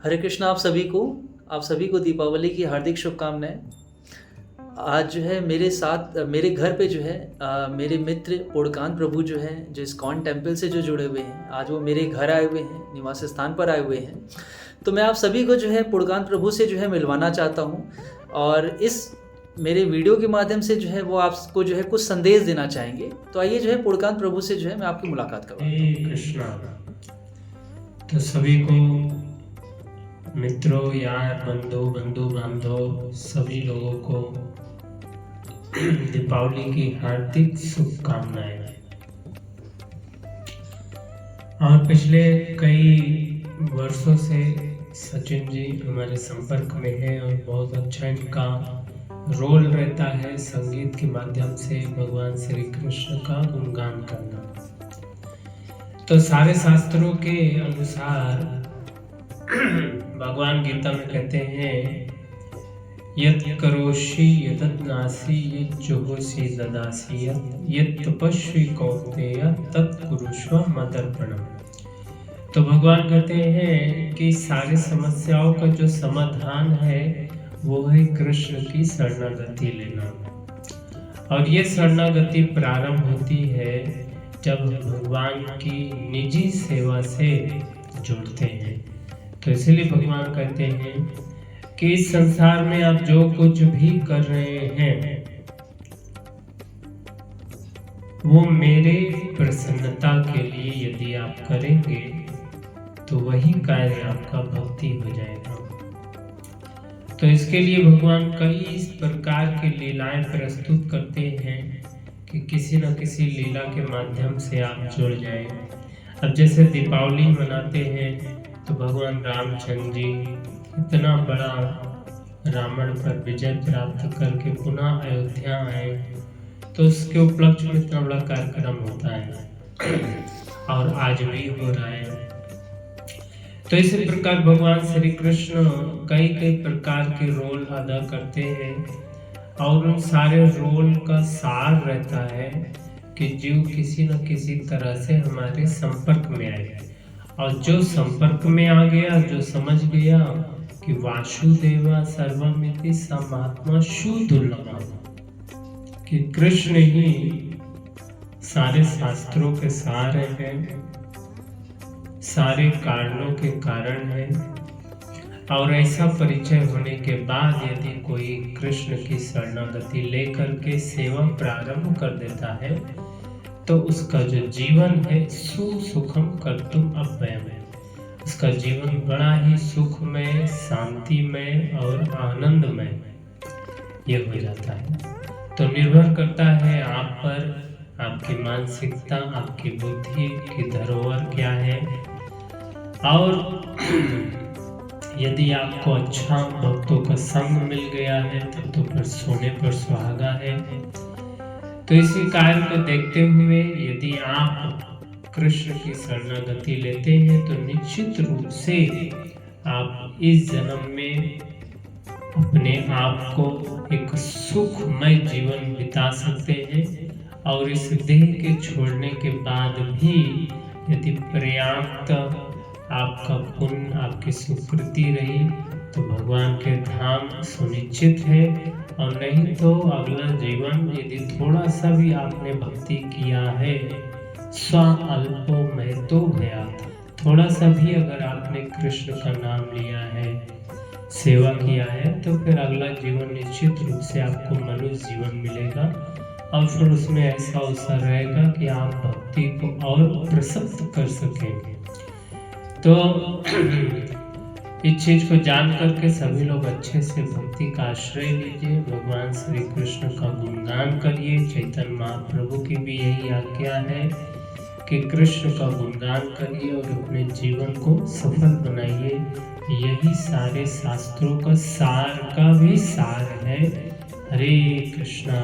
हरे कृष्णा आप सभी को दीपावली की हार्दिक शुभकामनाएं। आज जो है मेरे साथ मेरे घर पे जो है मेरे मित्र पुड़कान प्रभु जो हैं, जो इस्कॉन टेम्पल से जो जुड़े हुए हैं, आज वो मेरे घर आए हुए हैं, निवास स्थान पर आए हुए हैं। तो मैं आप सभी को जो है पुड़कान प्रभु से जो है मिलवाना चाहता हूँ, और इस मेरे वीडियो के माध्यम से जो है वो आपको जो है कुछ संदेश देना चाहेंगे। तो आइए जो है पुड़कान प्रभु से जो है मैं आपकी मुलाकात करवाता हूँ। कृष्णा। तो सभी को, मित्रों, यार, बंधु बांधव, सभी लोगों को दीपावली की हार्दिक शुभकामनाएं। और पिछले कई वर्षों से सचिन जी हमारे संपर्क में हैं और बहुत अच्छा इनका रोल रहता है संगीत के माध्यम से भगवान श्री कृष्ण का गुणगान करना। तो सारे शास्त्रों के अनुसार भगवान गीता में कहते हैं, यत् करोषि यदनासि यज्जुहोषि ददासि यत् तपस्वी कौन्तेय तत् कुरुष्व मदर्पणम्। तो भगवान कहते हैं कि सारी समस्याओं का जो समाधान है वो है कृष्ण की शरणागति लेना। और ये शरणागति प्रारंभ होती है जब भगवान की निजी सेवा से जुड़ते हैं। तो इसलिए भगवान कहते हैं कि इस संसार में आप जो कुछ भी कर रहे हैं वो मेरे प्रसन्नता के लिए यदि आप करेंगे तो वही कार्य आपका भक्ति हो जाएगा। तो इसके लिए भगवान कई इस प्रकार की लीलाएं प्रस्तुत करते हैं कि किसी न किसी लीला के माध्यम से आप जुड़ जाएं। अब जैसे दीपावली मनाते हैं तो भगवान रामचंद्र जी इतना बड़ा रावण पर विजय प्राप्त करके पुनः अयोध्या आए, तो उसके उपलक्ष्य में इतना बड़ा कार्यक्रम होता है और आज भी हो रहा है। तो इसी प्रकार भगवान श्री कृष्ण कई कई प्रकार के रोल अदा करते हैं और उन सारे रोल का सार रहता है कि जीव किसी न किसी तरह से हमारे संपर्क में आए। और जो संपर्क में आ गया, जो समझ गया कि वासुदेवा सर्वमिति स महात्मा दुर्लभा, कि कृष्ण ही सारे शास्त्रों के सार हैं, सारे कारणों के कारण है। और ऐसा परिचय होने के बाद यदि कोई कृष्ण की शरणागति लेकर के सेवा प्रारंभ कर देता है तो उसका जो जीवन है सुसुखम कर्तुम अव्ययम् है। उसका जीवन बड़ा ही सुखमय, शांतिमय और आनंदमय ये हो जाता है। तो निर्भर करता है आप पर, आपकी मानसिकता, आपकी बुद्धि की धरोहर क्या है। और यदि आपको अच्छा भक्तों का संग मिल गया है तब तो फिर सोने पर सुहागा है। तो इसी कार्य को देखते हुए यदि आप कृष्ण की शरणागति लेते हैं तो निश्चित रूप से आप इस जन्म में अपने आप को एक सुखमय जीवन बिता सकते हैं। और इस देह के छोड़ने के बाद भी यदि पर्याप्त आपका पुण्य, आपकी सुकृति रही तो भगवान के धाम सुनिश्चित है। और नहीं तो अगला जीवन यदि थोड़ा सा भी आपने भक्ति किया है, स्व अल्पो में तो गया, थोड़ा सा भी अगर आपने कृष्ण का नाम लिया है, सेवा किया है, तो फिर अगला जीवन निश्चित रूप से आपको मनुष्य जीवन मिलेगा। और फिर उसमें ऐसा अवसर रहेगा कि आप भक्ति को और प्रशस्त कर सकेंगे। तो इस चीज को जान करके सभी लोग अच्छे से भक्ति का आश्रय लीजिए, भगवान श्री कृष्ण का गुणगान करिए। चैतन्य महाप्रभु की भी यही आज्ञा है कि कृष्ण का गुणगान करिए और अपने जीवन को सफल बनाइए। यही सारे शास्त्रों का सार का भी सार है। हरे कृष्णा।